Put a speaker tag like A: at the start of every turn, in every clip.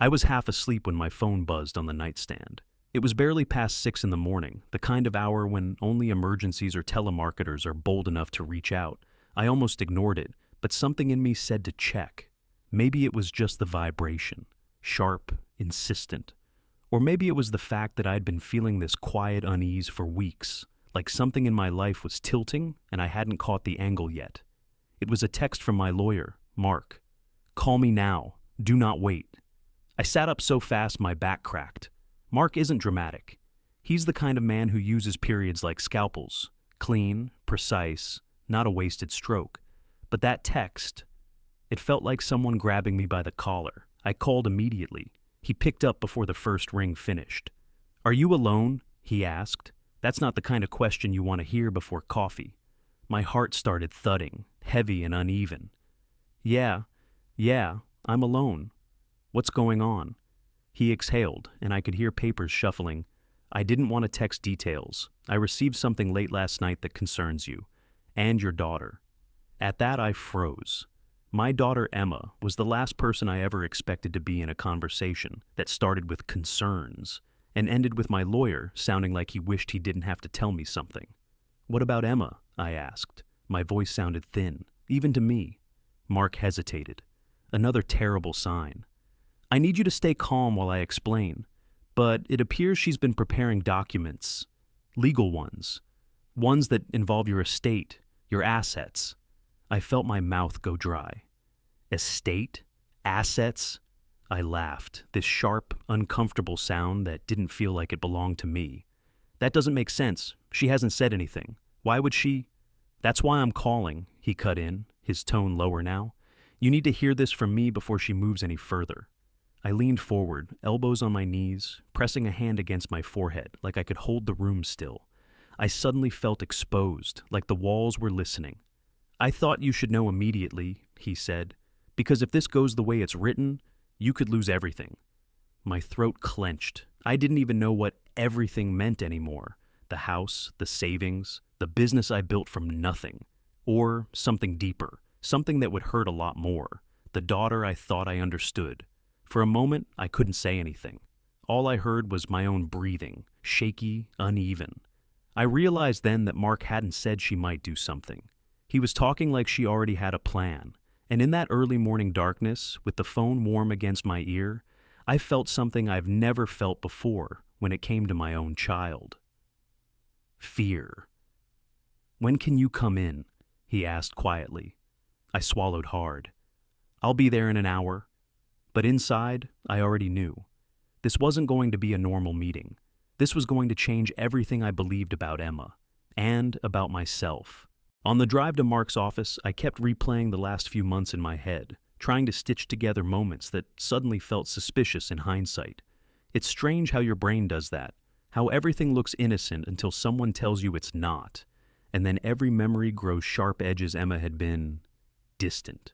A: I was half asleep when my phone buzzed on the nightstand. It was barely past 6 in the morning, the kind of hour when only emergencies or telemarketers are bold enough to reach out. I almost ignored it, but something in me said to check. Maybe it was just the vibration, sharp, insistent. Or maybe it was the fact that I'd been feeling this quiet unease for weeks, like something in my life was tilting and I hadn't caught the angle yet. It was a text from my lawyer, Mark. "Call me now. Do not wait." I sat up so fast my back cracked. Mark isn't dramatic. He's the kind of man who uses periods like scalpels, clean, precise, not a wasted stroke. But that text, it felt like someone grabbing me by the collar. I called immediately. He picked up before the first ring finished. "Are you alone?" he asked. That's not the kind of question you want to hear before coffee. My heart started thudding, heavy and uneven. Yeah, I'm alone. What's going on?" He exhaled, and I could hear papers shuffling. "I didn't want to text details. I received something late last night that concerns you. And your daughter." At that, I froze. My daughter Emma was the last person I ever expected to be in a conversation that started with concerns and ended with my lawyer sounding like he wished he didn't have to tell me something. "What about Emma?" I asked. My voice sounded thin, even to me. Mark hesitated. Another terrible sign. "I need you to stay calm while I explain, but it appears she's been preparing documents, legal ones that involve your estate, your assets." I felt my mouth go dry. Estate? Assets? I laughed, this sharp, uncomfortable sound that didn't feel like it belonged to me. "That doesn't make sense. She hasn't said anything. Why would she?" "That's why I'm calling," he cut in, his tone lower now. "You need to hear this from me before she moves any further." I leaned forward, elbows on my knees, pressing a hand against my forehead like I could hold the room still. I suddenly felt exposed, like the walls were listening. "I thought you should know immediately," he said, "because if this goes the way it's written, you could lose everything." My throat clenched. I didn't even know what everything meant anymore. The house, the savings, the business I built from nothing. Or something deeper, something that would hurt a lot more. The daughter I thought I understood. For a moment, I couldn't say anything. All I heard was my own breathing, shaky, uneven. I realized then that Mark hadn't said she might do something. He was talking like she already had a plan, and in that early morning darkness, with the phone warm against my ear, I felt something I've never felt before when it came to my own child. Fear. "When can you come in?" he asked quietly. I swallowed hard. "I'll be there in an hour." But inside, I already knew. This wasn't going to be a normal meeting. This was going to change everything I believed about Emma, and about myself. On the drive to Mark's office, I kept replaying the last few months in my head, trying to stitch together moments that suddenly felt suspicious in hindsight. It's strange how your brain does that, how everything looks innocent until someone tells you it's not, and then every memory grows sharp edges. Emma had been distant.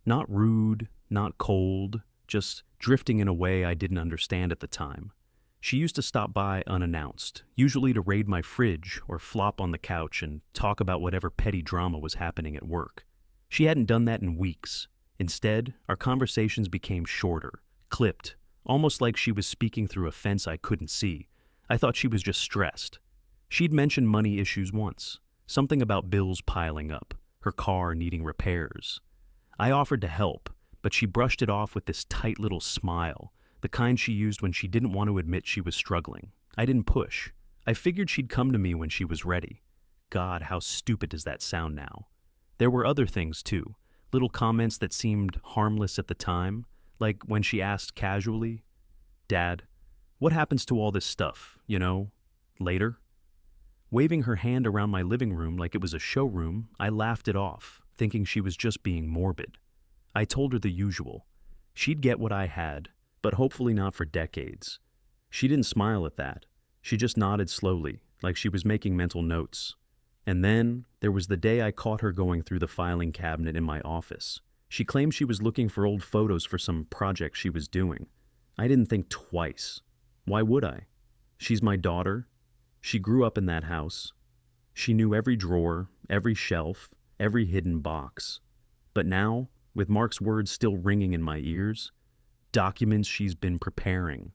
A: Not rude, not cold, just drifting in a way I didn't understand at the time. She used to stop by unannounced, usually to raid my fridge or flop on the couch and talk about whatever petty drama was happening at work. She hadn't done that in weeks. Instead, our conversations became shorter, clipped, almost like she was speaking through a fence I couldn't see. I thought she was just stressed. She'd mentioned money issues once, something about bills piling up, her car needing repairs. I offered to help, but she brushed it off with this tight little smile, the kind she used when she didn't want to admit she was struggling. I didn't push. I figured she'd come to me when she was ready. God, how stupid does that sound now? There were other things too, little comments that seemed harmless at the time, like when she asked casually, "Dad, what happens to all this stuff, later?" Waving her hand around my living room like it was a showroom, I laughed it off, thinking she was just being morbid. I told her the usual. She'd get what I had, but hopefully not for decades. She didn't smile at that. She just nodded slowly, like she was making mental notes. And then there was the day I caught her going through the filing cabinet in my office. She claimed she was looking for old photos for some project she was doing. I didn't think twice. Why would I? She's my daughter. She grew up in that house. She knew every drawer, every shelf, every hidden box. But now, with Mark's words still ringing in my ears, Documents she's been preparing.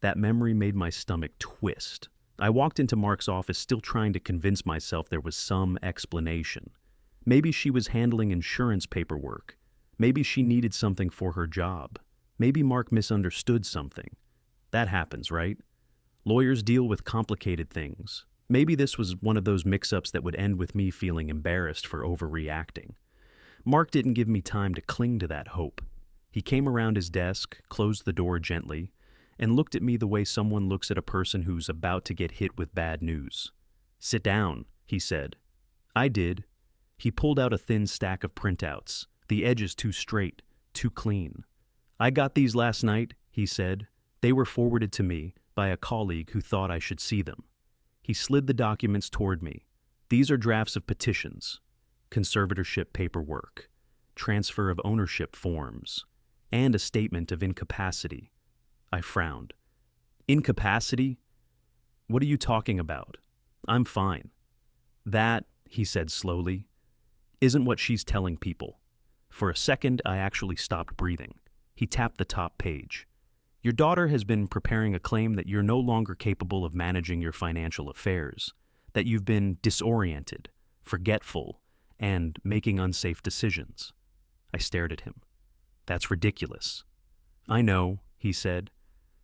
A: That memory made my stomach twist. I walked into Mark's office still trying to convince myself there was some explanation. Maybe she was handling insurance paperwork. Maybe she needed something for her job. Maybe Mark misunderstood something. That happens, right? Lawyers deal with complicated things. Maybe this was one of those mix-ups that would end with me feeling embarrassed for overreacting. Mark didn't give me time to cling to that hope. He came around his desk, closed the door gently, and looked at me the way someone looks at a person who's about to get hit with bad news. "Sit down," he said. I did. He pulled out a thin stack of printouts, the edges too straight, too clean. "I got these last night," he said. "They were forwarded to me by a colleague who thought I should see them." He slid the documents toward me. "These are drafts of petitions, conservatorship paperwork, transfer of ownership forms, and a statement of incapacity." I frowned. "Incapacity? What are you talking about? I'm fine." "That," he said slowly, "isn't what she's telling people." For a second, I actually stopped breathing. He tapped the top page. "Your daughter has been preparing a claim that you're no longer capable of managing your financial affairs, that you've been disoriented, forgetful, and making unsafe decisions." I stared at him. "That's ridiculous." "I know," he said,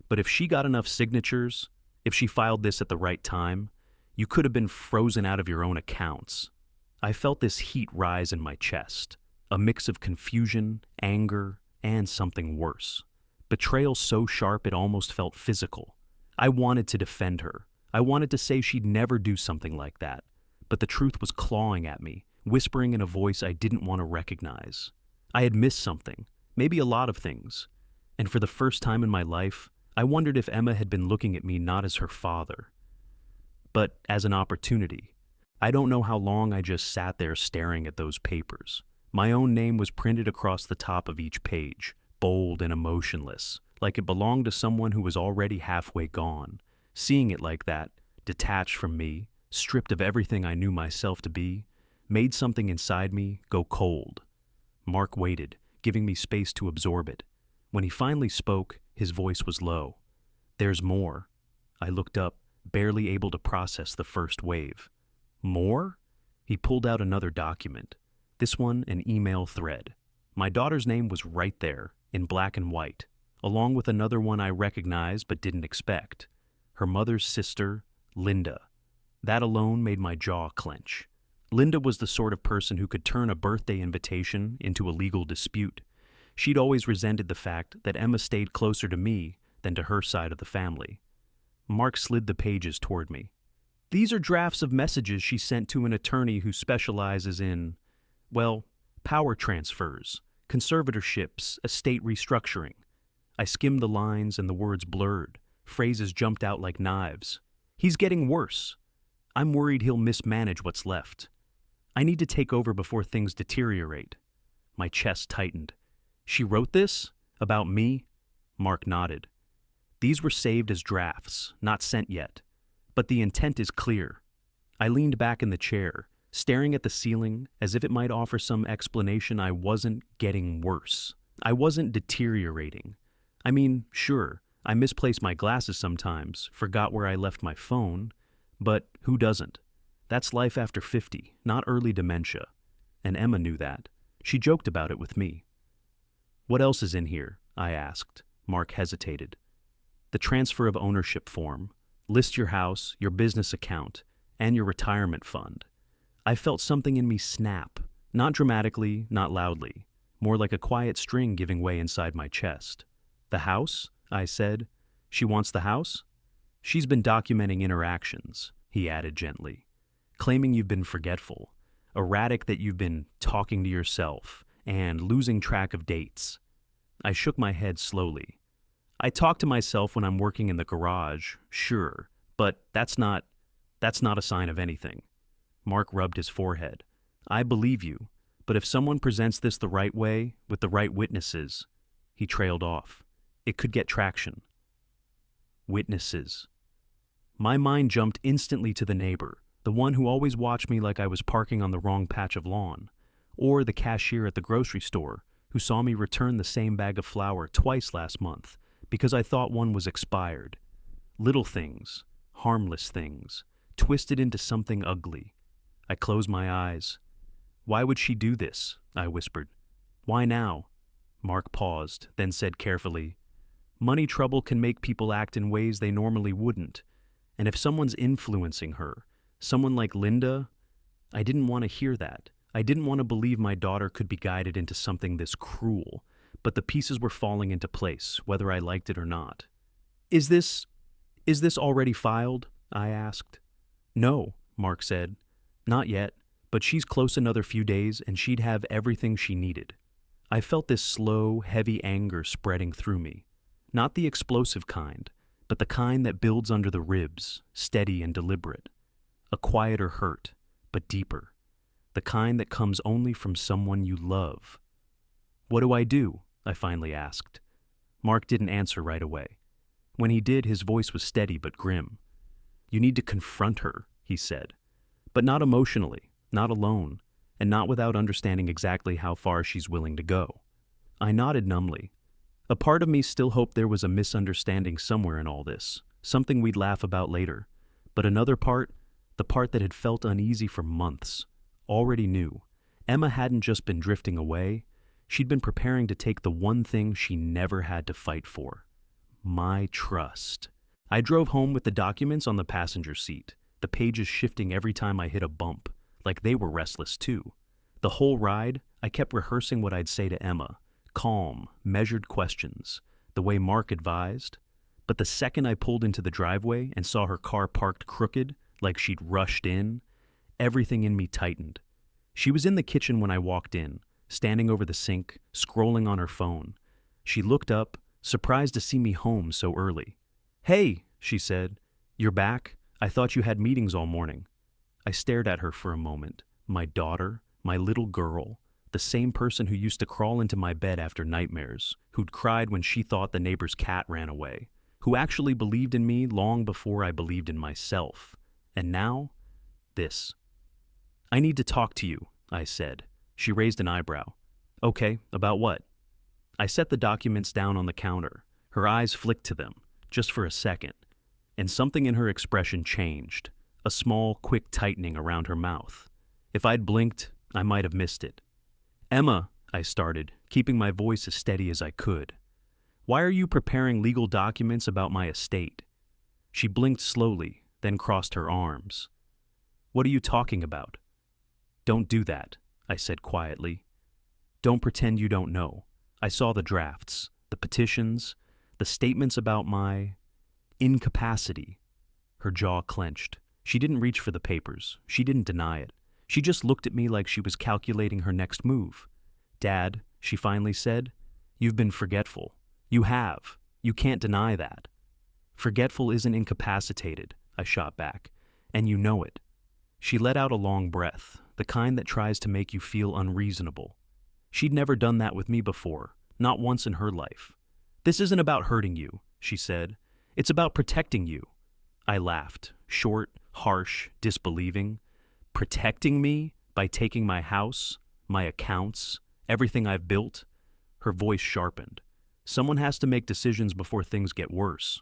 A: "but if she got enough signatures, if she filed this at the right time, you could have been frozen out of your own accounts." I felt this heat rise in my chest, a mix of confusion, anger, and something worse. Betrayal so sharp it almost felt physical. I wanted to defend her. I wanted to say she'd never do something like that, but the truth was clawing at me, whispering in a voice I didn't want to recognize. I had missed something, maybe a lot of things, and for the first time in my life, I wondered if Emma had been looking at me not as her father, but as an opportunity. I don't know how long I just sat there staring at those papers. My own name was printed across the top of each page, bold and emotionless, like it belonged to someone who was already halfway gone. Seeing it like that, detached from me, stripped of everything I knew myself to be, made something inside me go cold. Mark waited, giving me space to absorb it. When he finally spoke, his voice was low. "There's more." I looked up, barely able to process the first wave. "More?" He pulled out another document. This one, an email thread. My daughter's name was right there, in black and white, along with another one I recognized but didn't expect. Her mother's sister, Linda. That alone made my jaw clench. Linda was the sort of person who could turn a birthday invitation into a legal dispute. She'd always resented the fact that Emma stayed closer to me than to her side of the family. Mark slid the pages toward me. "These are drafts of messages she sent to an attorney who specializes in, well, power transfers, conservatorships, estate restructuring." I skimmed the lines and the words blurred. Phrases jumped out like knives. "He's getting worse. I'm worried he'll mismanage what's left. I need to take over before things deteriorate." My chest tightened. "She wrote this? About me?" Mark nodded. "These were saved as drafts, not sent yet. But the intent is clear." I leaned back in the chair, staring at the ceiling as if it might offer some explanation. I wasn't getting worse. I wasn't deteriorating. I mean, sure, I misplaced my glasses sometimes, forgot where I left my phone, but who doesn't? That's life after 50, not early dementia. And Emma knew that. She joked about it with me. "What else is in here?" I asked. Mark hesitated. "The transfer of ownership form. List your house, your business account, and your retirement fund." I felt something in me snap, not dramatically, not loudly, more like a quiet string giving way inside my chest. "The house?" I said. "She wants the house?" "She's been documenting interactions," he added gently, "claiming you've been forgetful, erratic, that you've been talking to yourself, and losing track of dates." I shook my head slowly. "I talk to myself when I'm working in the garage, sure, but that's not a sign of anything." Mark rubbed his forehead. "I believe you, but if someone presents this the right way, with the right witnesses," he trailed off, "it could get traction." Witnesses. My mind jumped instantly to the neighbor, the one who always watched me like I was parking on the wrong patch of lawn, or the cashier at the grocery store, who saw me return the same bag of flour twice last month because I thought one was expired. Little things, harmless things, twisted into something ugly. I closed my eyes. "Why would she do this?" I whispered. "Why now?" Mark paused, then said carefully, "Money trouble can make people act in ways they normally wouldn't. And if someone's influencing her, someone like Linda, I didn't want to hear that. I didn't want to believe my daughter could be guided into something this cruel, but the pieces were falling into place, whether I liked it or not. Is this already filed?" I asked. "No," Mark said. "Not yet, but she's close another few days and she'd have everything she needed." I felt this slow, heavy anger spreading through me. Not the explosive kind, but the kind that builds under the ribs, steady and deliberate. A quieter hurt, but deeper. The kind that comes only from someone you love. "What do I do?" I finally asked. Mark didn't answer right away. When he did, his voice was steady but grim. "You need to confront her," he said. "But not emotionally, not alone, and not without understanding exactly how far she's willing to go." I nodded numbly. A part of me still hoped there was a misunderstanding somewhere in all this, something we'd laugh about later. But another part, the part that had felt uneasy for months, already knew. Emma hadn't just been drifting away, she'd been preparing to take the one thing she never had to fight for. My trust. I drove home with the documents on the passenger seat, the pages shifting every time I hit a bump, like they were restless too. The whole ride, I kept rehearsing what I'd say to Emma. Calm, measured questions, the way Mark advised. But the second I pulled into the driveway and saw her car parked crooked, like she'd rushed in, everything in me tightened. She was in the kitchen when I walked in, standing over the sink, scrolling on her phone. She looked up, surprised to see me home so early. "Hey," she said. "You're back? I thought you had meetings all morning." I stared at her for a moment. My daughter, my little girl, the same person who used to crawl into my bed after nightmares, who'd cried when she thought the neighbor's cat ran away, who actually believed in me long before I believed in myself. And now, this. "I need to talk to you," I said. She raised an eyebrow. "Okay, about what?" I set the documents down on the counter. Her eyes flicked to them, just for a second, and something in her expression changed, a small, quick tightening around her mouth. If I'd blinked, I might have missed it. "Emma," I started, keeping my voice as steady as I could. "Why are you preparing legal documents about my estate?" She blinked slowly, then crossed her arms. "What are you talking about?" "Don't do that," I said quietly. "Don't pretend you don't know. I saw the drafts, the petitions, the statements about my incapacity." Her jaw clenched. She didn't reach for the papers. She didn't deny it. She just looked at me like she was calculating her next move. "Dad," she finally said, "you've been forgetful. You have. You can't deny that." "Forgetful isn't incapacitated," I shot back, "and you know it." She let out a long breath, the kind that tries to make you feel unreasonable. She'd never done that with me before, not once in her life. "This isn't about hurting you," she said. "It's about protecting you." I laughed, short, harsh, disbelieving. "Protecting me by taking my house, my accounts, everything I've built?" Her voice sharpened. "Someone has to make decisions before things get worse."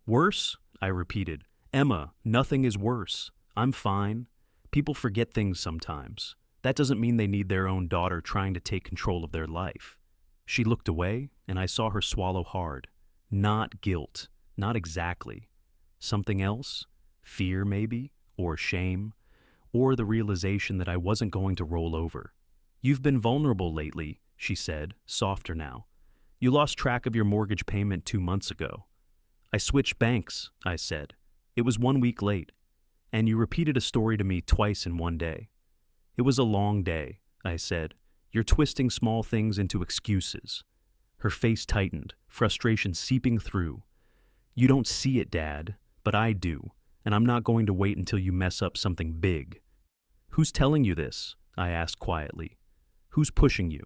A: "Worse?" I repeated. "Emma, nothing is worse. I'm fine. People forget things sometimes. That doesn't mean they need their own daughter trying to take control of their life." She looked away, and I saw her swallow hard. Not guilt. Not exactly. Something else? Fear, maybe? Or shame? Or the realization that I wasn't going to roll over. "You've been vulnerable lately," she said, softer now. "You lost track of your mortgage payment 2 months ago." "I switched banks," I said. "It was 1 week late. And you repeated a story to me twice in one day." "It was a long day," I said. "You're twisting small things into excuses." Her face tightened, frustration seeping through. "You don't see it, Dad, but I do, and I'm not going to wait until you mess up something big." "Who's telling you this?" I asked quietly. "Who's pushing you?"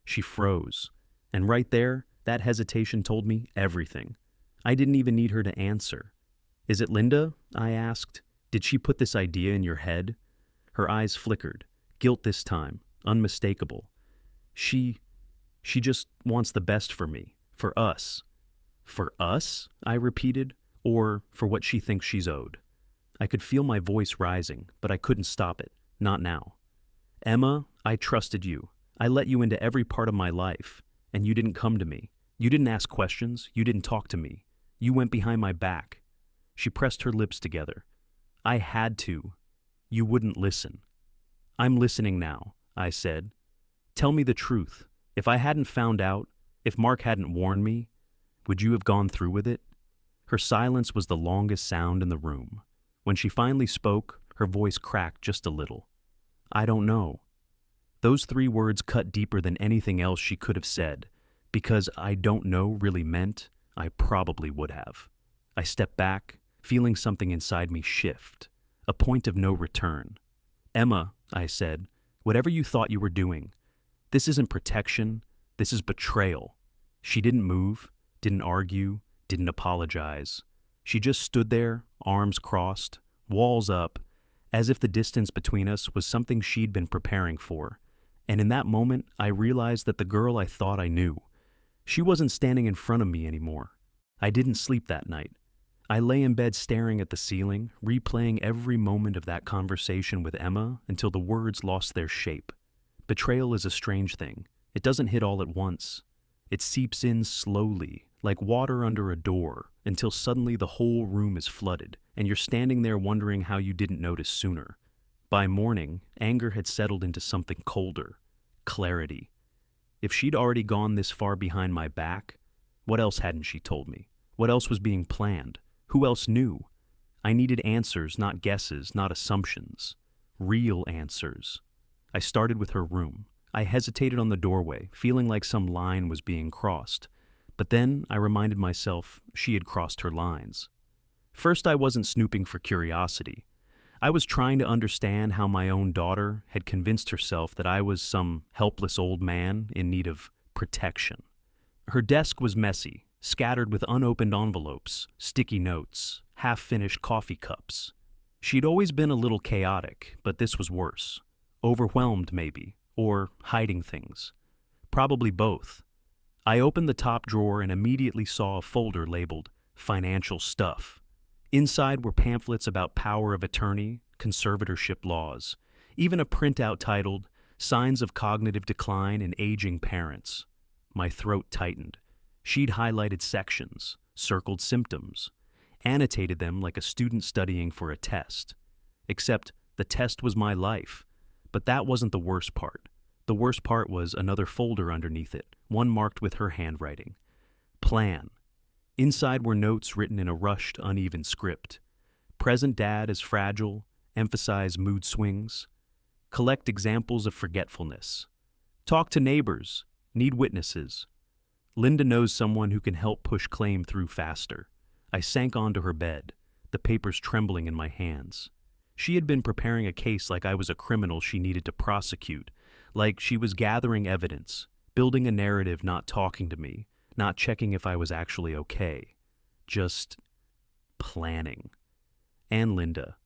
A: She froze, and right there, that hesitation told me everything. I didn't even need her to answer. "Is it Linda?" I asked. "Did she put this idea in your head?" Her eyes flickered, guilt this time, unmistakable. She She just wants the best for me, for us. For us? I repeated, or for what she thinks she's owed. I could feel my voice rising, but I couldn't stop it. Not now. Emma, I trusted you. I let you into every part of my life, and you didn't come to me. You didn't ask questions. You didn't talk to me. You went behind my back. She pressed her lips together. I had to. You wouldn't listen. I'm listening now, I said. Tell me the truth. If I hadn't found out, if Mark hadn't warned me, would you have gone through with it? Her silence was the longest sound in the room. When she finally spoke, her voice cracked just a little. I don't know. Those 3 words cut deeper than anything else she could have said, because I don't know really meant I probably would have. I stepped back, feeling something inside me shift, a point of no return. Emma, I said, whatever you thought you were doing, this isn't protection, this is betrayal. She didn't move, didn't argue, didn't apologize. She just stood there, arms crossed, walls up, as if the distance between us was something she'd been preparing for. And in that moment, I realized that the girl I thought I knew, she wasn't standing in front of me anymore. I didn't sleep that night. I lay in bed staring at the ceiling, replaying every moment of that conversation with Emma until the words lost their shape. Betrayal is a strange thing. It doesn't hit all at once. It seeps in slowly, like water under a door, until suddenly the whole room is flooded, and you're standing there wondering how you didn't notice sooner. By morning, anger had settled into something colder, clarity. If she'd already gone this far behind my back, what else hadn't she told me? What else was being planned? Who else knew? I needed answers, not guesses, not assumptions. Real answers. I started with her room. I hesitated on the doorway, feeling like some line was being crossed. But then I reminded myself she had crossed her lines. First, I wasn't snooping for curiosity. I was trying to understand how my own daughter had convinced herself that I was some helpless old man in need of protection. Her desk was messy, scattered with unopened envelopes, sticky notes, half-finished coffee cups. She'd always been a little chaotic, but this was worse. Overwhelmed, maybe, or hiding things. Probably both. I opened the top drawer and immediately saw a folder labeled Financial Stuff. Inside were pamphlets about power of attorney, conservatorship laws, even a printout titled Signs of Cognitive Decline in Aging Parents. My throat tightened. She'd highlighted sections, circled symptoms, annotated them like a student studying for a test. Except the test was my life. But that wasn't the worst part. The worst part was another folder underneath it, one marked with her handwriting. Plan. Inside were notes written in a rushed, uneven script. Present dad is fragile, emphasize mood swings. Collect examples of forgetfulness. Talk to neighbors, need witnesses. Linda knows someone who can help push claim through faster. I sank onto her bed, the papers trembling in my hands. She had been preparing a case like I was a criminal she needed to prosecute, like she was gathering evidence, building a narrative, not talking to me, not checking if I was actually okay. Just planning. And Linda.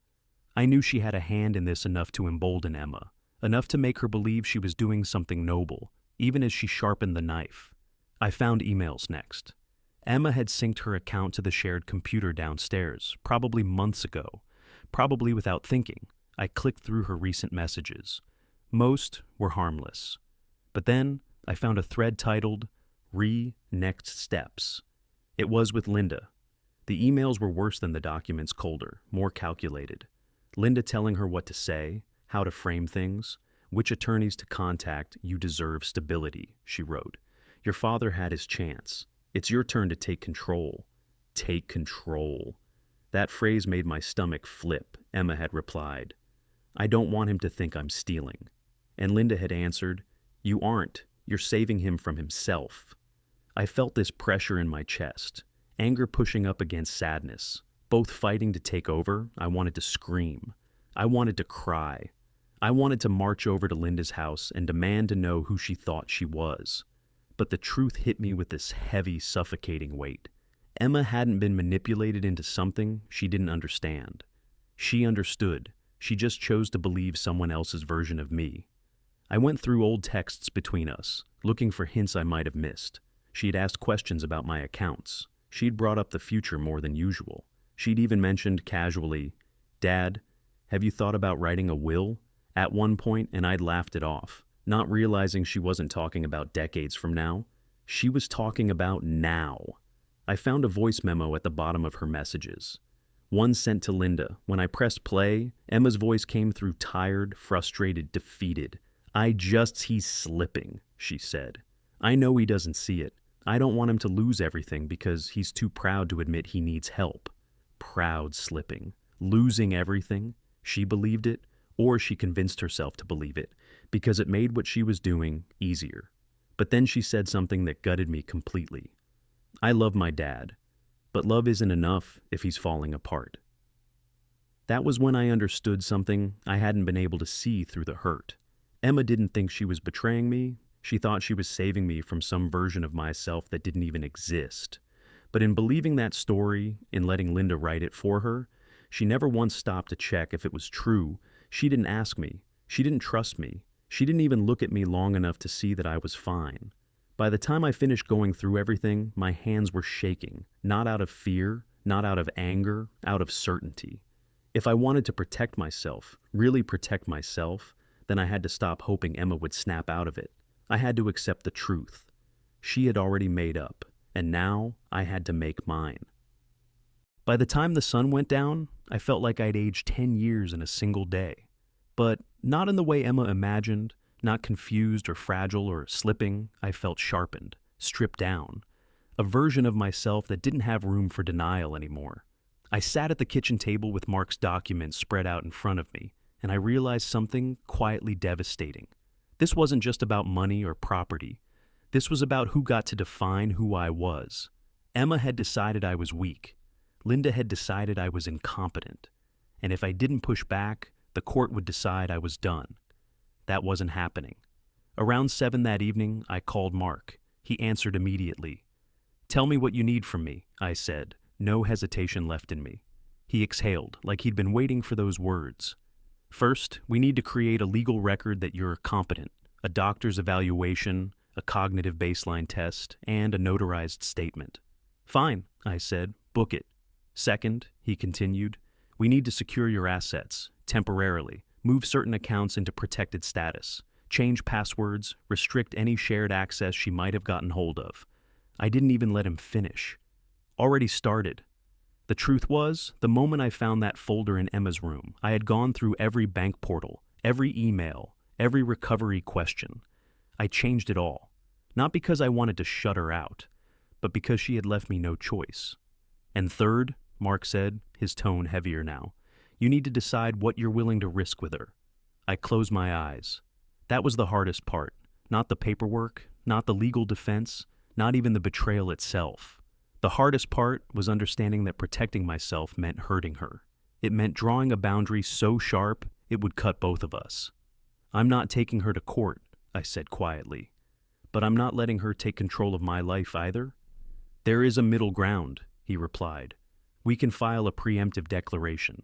A: I knew she had a hand in this enough to embolden Emma, enough to make her believe she was doing something noble, even as she sharpened the knife. I found emails next. Emma had synced her account to the shared computer downstairs, probably months ago. Probably without thinking, I clicked through her recent messages. Most were harmless. But then I found a thread titled Next Steps. It was with Linda. The emails were worse than the documents, colder, more calculated. Linda telling her what to say, how to frame things, which attorneys to contact. You deserve stability, she wrote. Your father had his chance. It's your turn to take control. Take control. That phrase made my stomach flip. Emma had replied. I don't want him to think I'm stealing. And Linda had answered, You aren't. You're saving him from himself. I felt this pressure in my chest, anger pushing up against sadness, both fighting to take over. I wanted to scream. I wanted to cry. I wanted to march over to Linda's house and demand to know who she thought she was. But the truth hit me with this heavy, suffocating weight. Emma hadn't been manipulated into something she didn't understand. She understood. She just chose to believe someone else's version of me. I went through old texts between us, looking for hints I might have missed. She'd asked questions about my accounts. She'd brought up the future more than usual. She'd even mentioned casually, "Dad, have you thought about writing a will?" at one point, and I'd laughed it off, not realizing she wasn't talking about decades from now. She was talking about now. I found a voice memo at the bottom of her messages. One sent to Linda. When I pressed play, Emma's voice came through tired, frustrated, defeated. He's slipping," she said. "I know he doesn't see it. I don't want him to lose everything because he's too proud to admit he needs help." Proud slipping. Losing everything. She believed it, or she convinced herself to believe it, because it made what she was doing easier. But then she said something that gutted me completely. "I love my dad, but love isn't enough if he's falling apart." That was when I understood something I hadn't been able to see through the hurt. Emma didn't think she was betraying me. She thought she was saving me from some version of myself that didn't even exist. But in believing that story, in letting Linda write it for her, she never once stopped to check if it was true. She didn't ask me. She didn't trust me. She didn't even look at me long enough to see that I was fine. By the time I finished going through everything, my hands were shaking, not out of fear, not out of anger, out of certainty. If I wanted to protect myself, really protect myself, then I had to stop hoping Emma would snap out of it. I had to accept the truth. She had already made up, and now I had to make mine. By the time the sun went down, I felt like I'd aged 10 years in a single day. But not in the way Emma imagined, not confused or fragile or slipping. I felt sharpened, stripped down. A version of myself that didn't have room for denial anymore. I sat at the kitchen table with Mark's documents spread out in front of me, and I realized something quietly devastating. This wasn't just about money or property. This was about who got to define who I was. Emma had decided I was weak. Linda had decided I was incompetent. And if I didn't push back, the court would decide I was done. That wasn't happening. Around 7 that evening, I called Mark. He answered immediately. "Tell me what you need from me," I said, no hesitation left in me. He exhaled, like he'd been waiting for those words. "First, we need to create a legal record that you're competent, a doctor's evaluation, a cognitive baseline test, and a notarized statement." "Fine," I said, "book it." "Second," he continued, "we need to secure your assets, temporarily, move certain accounts into protected status, change passwords, restrict any shared access she might have gotten hold of." I didn't even let him finish. Already started. The truth was, the moment I found that folder in Emma's room, I had gone through every bank portal, every email, every recovery question. I changed it all. Not because I wanted to shut her out, but because she had left me no choice. "And third," Mark said, his tone heavier now, "you need to decide what you're willing to risk with her." I closed my eyes. That was the hardest part. Not the paperwork, not the legal defense, not even the betrayal itself. The hardest part was understanding that protecting myself meant hurting her. It meant drawing a boundary so sharp it would cut both of us. "I'm not taking her to court," I said quietly. "But I'm not letting her take control of my life either." "There is a middle ground," he replied. "We can file a preemptive declaration.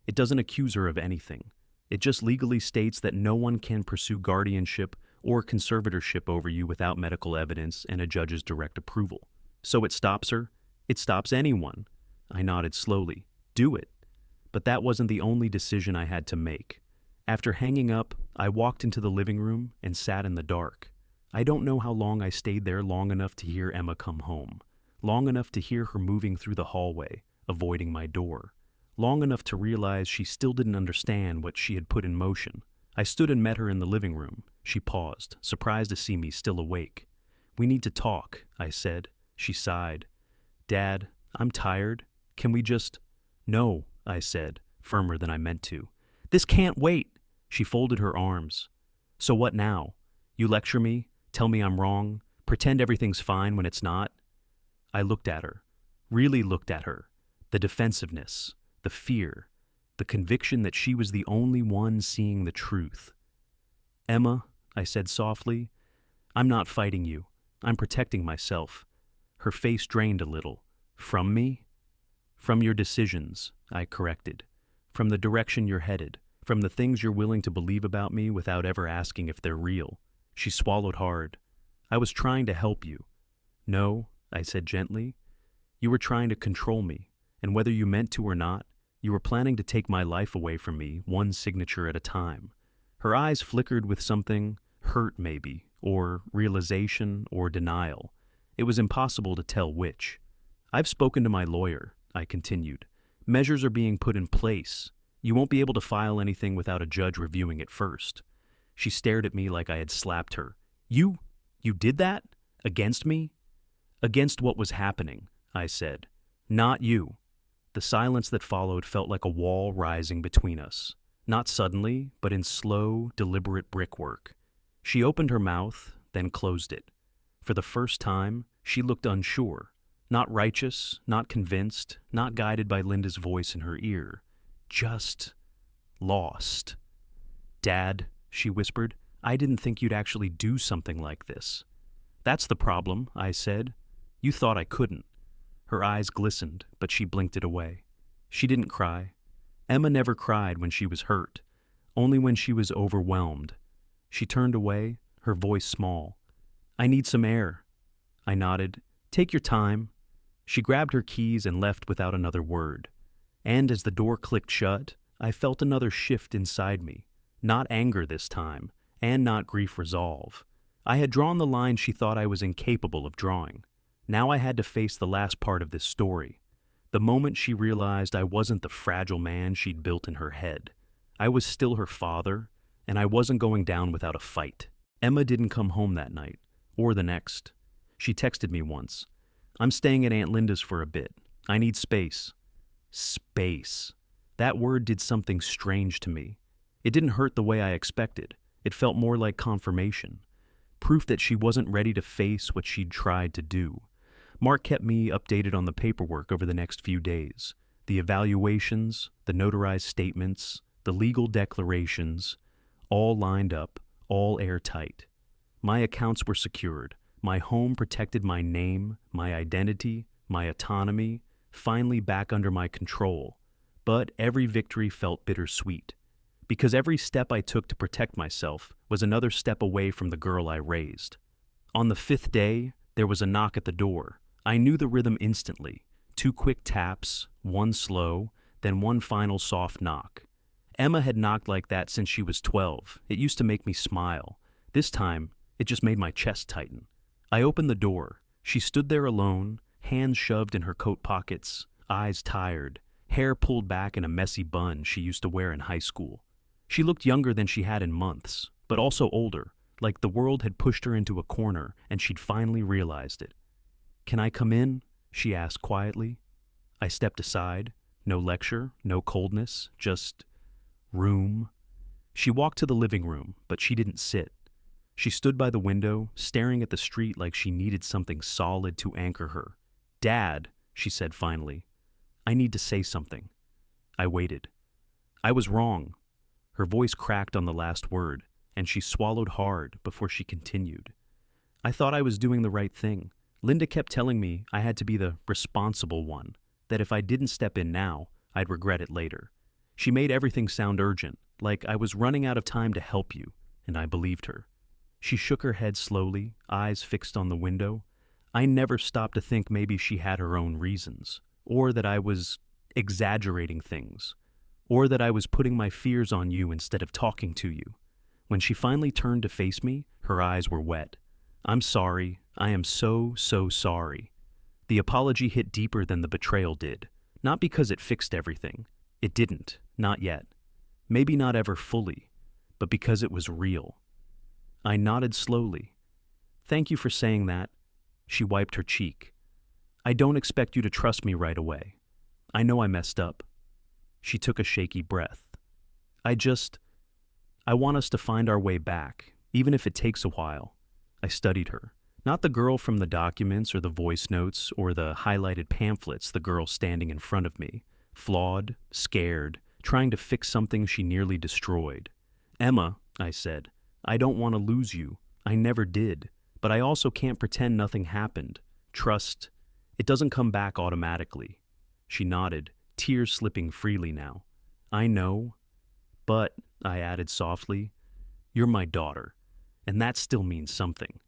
A: It doesn't accuse her of anything. It just legally states that no one can pursue guardianship or conservatorship over you without medical evidence and a judge's direct approval. So it stops her. It stops anyone." I nodded slowly. "Do it." But that wasn't the only decision I had to make. After hanging up, I walked into the living room and sat in the dark. I don't know how long I stayed there, long enough to hear Emma come home. Long enough to hear her moving through the hallway, avoiding my door. Long enough to realize she still didn't understand what she had put in motion. I stood and met her in the living room. She paused, surprised to see me still awake. "We need to talk," I said. She sighed. "Dad, I'm tired. Can we just—" "No," I said, firmer than I meant to. "This can't wait." She folded her arms. "So what now? You lecture me, tell me I'm wrong, pretend everything's fine when it's not?" I looked at her, really looked at her. The defensiveness, the fear, the conviction that she was the only one seeing the truth. "Emma," I said softly, "I'm not fighting you. I'm protecting myself." Her face drained a little. "From me?" "From your decisions," I corrected. "From the direction you're headed. From the things you're willing to believe about me without ever asking if they're real. She swallowed hard. I was trying to help you. No, I said gently. You were trying to control me, and whether you meant to or not, you were planning to take my life away from me, one signature at a time. Her eyes flickered with something, hurt maybe, or realization, or denial. It was impossible to tell which. I've spoken to my lawyer, I continued. Measures are being put in place. You won't be able to file anything without a judge reviewing it first. She stared at me like I had slapped her. You did that? Against me? Against what was happening, I said. Not you. The silence that followed felt like a wall rising between us. Not suddenly, but in slow, deliberate brickwork. She opened her mouth, then closed it. For the first time, she looked unsure. Not righteous, not convinced, not guided by Linda's voice in her ear. Just lost. Dad, she whispered, I didn't think you'd actually do something like this. That's the problem, I said. You thought I couldn't. Her eyes glistened, but she blinked it away. She didn't cry. Emma never cried when she was hurt, only when she was overwhelmed. She turned away, her voice small. I need some air. I nodded. Take your time. She grabbed her keys and left without another word. And as the door clicked shut, I felt another shift inside me. Not anger this time, and not grief resolve. I had drawn the line she thought I was incapable of drawing. Now I had to face the last part of this story. The moment she realized I wasn't the fragile man she'd built in her head. I was still her father, and I wasn't going down without a fight. Emma didn't come home that night, or the next. She texted me once. I'm staying at Aunt Linda's for a bit. I need space. Space. That word did something strange to me. It didn't hurt the way I expected. It felt more like confirmation. Proof that she wasn't ready to face what she'd tried to do. Mark kept me updated on the paperwork over the next few days. The evaluations, the notarized statements, the legal declarations, all lined up, all airtight. My accounts were secured. My home protected my name, my identity, my autonomy, finally back under my control. But every victory felt bittersweet. Because every step I took to protect myself was another step away from the girl I raised. On the 5th day, there was a knock at the door. I knew the rhythm instantly. 2 quick taps, 1 slow, then 1 final soft knock. Emma had knocked like that since she was 12. It used to make me smile. This time, it just made my chest tighten. I opened the door. She stood there alone, hands shoved in her coat pockets, eyes tired, hair pulled back in a messy bun she used to wear in high school. She looked younger than she had in months, but also older, like the world had pushed her into a corner and she'd finally realized it. Can I come in? She asked quietly. I stepped aside. No lecture, no coldness, just room. She walked to the living room, but she didn't sit. She stood by the window, staring at the street like she needed something solid to anchor her. Dad, she said finally, I need to say something. I waited. I was wrong. Her voice cracked on the last word, and she swallowed hard before she continued. I thought I was doing the right thing. Linda kept telling me I had to be the responsible one, that if I didn't step in now, I'd regret it later. She made everything sound urgent, like I was running out of time to help you, and I believed her. She shook her head slowly, eyes fixed on the window. I never stopped to think maybe she had her own reasons, or that I was exaggerating things, or that I was putting my fears on you instead of talking to you. When she finally turned to face me, her eyes were wet. I'm sorry. I am so sorry. The apology hit deeper than the betrayal did, not because it fixed everything. It didn't, not yet. Maybe not ever fully, but because it was real. I nodded slowly. Thank you for saying that. She wiped her cheek. I don't expect you to trust me right away. I know I messed up. She took a shaky breath. I want us to find our way back, even if it takes a while. I studied her. Not the girl from the documents or the voice notes or the highlighted pamphlets, the girl standing in front of me, flawed, scared, trying to fix something she nearly destroyed. Emma, I said, I don't want to lose you. I never did. But I also can't pretend nothing happened. Trust, it doesn't come back automatically. She nodded, tears slipping freely now. I know, But, I added softly, you're my daughter, and that still means something.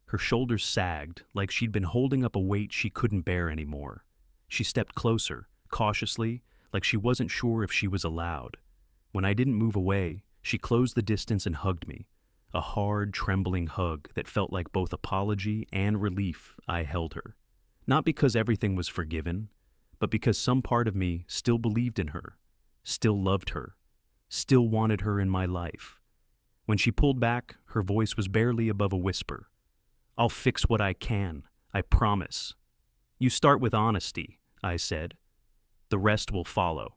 A: Her shoulders sagged, like she'd been holding up a weight she couldn't bear anymore. She stepped closer, cautiously, like she wasn't sure if she was allowed. When I didn't move away, she closed the distance and hugged me. A hard, trembling hug that felt like both apology and relief. I held her. Not because everything was forgiven, but because some part of me still believed in her, still loved her, still wanted her in my life. When she pulled back, her voice was barely above a whisper. I'll fix what I can, I promise. You start with honesty, I said. The rest will follow.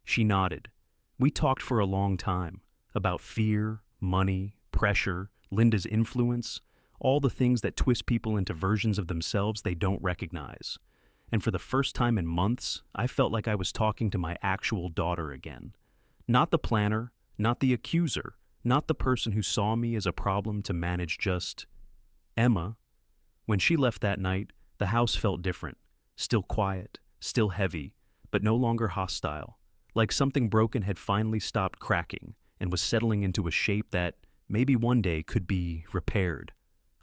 A: She nodded. We talked for a long time about fear, money, pressure, Linda's influence, all the things that twist people into versions of themselves they don't recognize. And for the first time in months, I felt like I was talking to my actual daughter again. Not the planner, not the accuser, not the person who saw me as a problem to manage, just Emma. When she left that night, the house felt different, still quiet, still heavy, but no longer hostile, like something broken had finally stopped cracking and was settling into a shape that maybe one day could be repaired.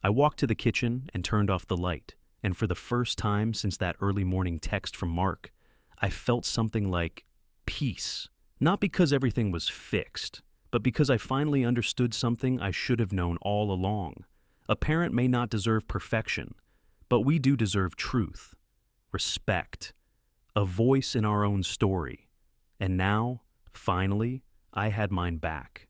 A: I walked to the kitchen and turned off the light, and for the first time since that early morning text from Mark, I felt something like peace. Not because everything was fixed, but because I finally understood something I should have known all along. A parent may not deserve perfection, but we do deserve truth, respect, a voice in our own story. And now, finally, I had mine back.